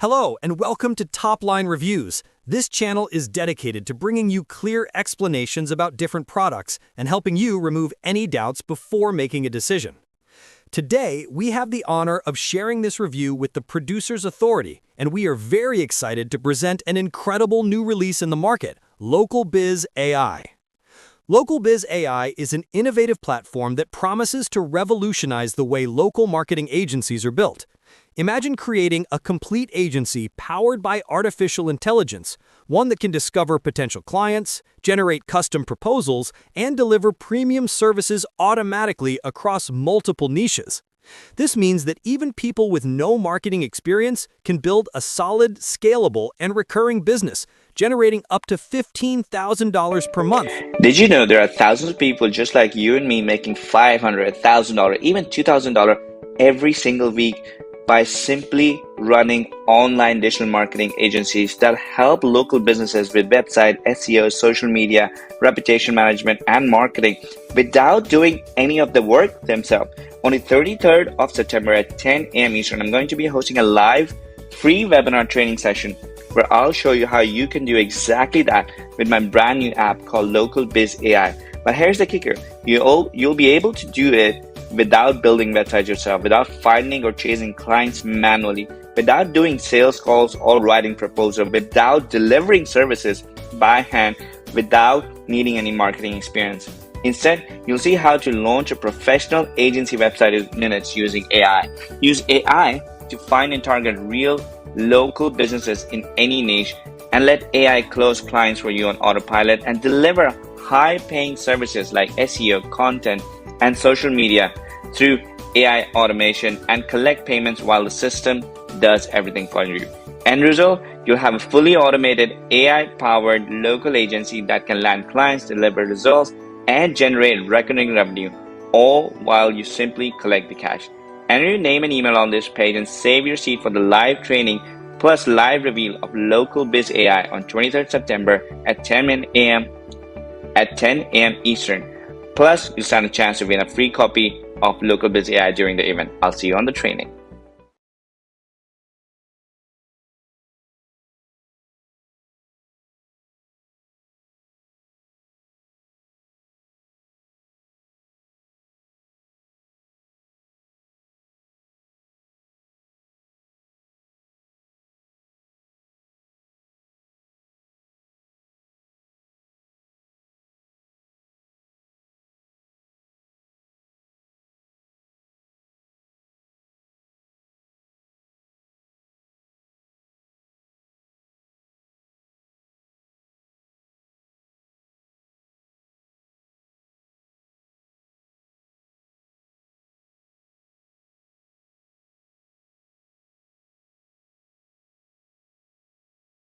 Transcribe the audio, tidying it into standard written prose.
Hello, and welcome to Top Line Reviews. This channel is dedicated to bringing you clear explanations about different products and helping you remove any doubts before making a decision. Today, we have the honor of sharing this review with the Producer's Authority, and we are very excited to present an incredible new release in the market, LocalBizAI. LocalBizAI is an innovative platform that promises to revolutionize the way local marketing agencies are built. Imagine creating a complete agency powered by artificial intelligence, one that can discover potential clients, generate custom proposals, and deliver premium services automatically across multiple niches. This means that even people with no marketing experience can build a solid, scalable, and recurring business, generating up to $15,000 per month. Did you know there are thousands of people just like you and me making $500, $1,000, even $2,000 every single week by simply running online digital marketing agencies that help local businesses with website, SEO, social media, reputation management, and marketing without doing any of the work themselves? On the 33rd of September at 10 a.m. Eastern, I'm going to be hosting a live free webinar training session where I'll show you how you can do exactly that with my brand new app called LocalBizAI. But here's the kicker. You'll be able to do it without building websites yourself, without finding or chasing clients manually, without doing sales calls or writing proposals, without delivering services by hand, without needing any marketing experience. Instead, you'll see how to launch a professional agency website in minutes using AI. Use AI to find and target real local businesses in any niche and let AI close clients for you on autopilot and deliver high-paying services like SEO, content, and social media through AI automation and collect payments while the system does everything for you. End result, you'll have a fully automated AI-powered local agency that can land clients, deliver results, and generate recurring revenue, all while you simply collect the cash. Enter your name and email on this page and save your seat for the live training plus live reveal of LocalBizAI on 23rd September at 10 a.m. Eastern. Plus, you'll stand a chance to win a free copy of LocalBizAI during the event. I'll see you on the training.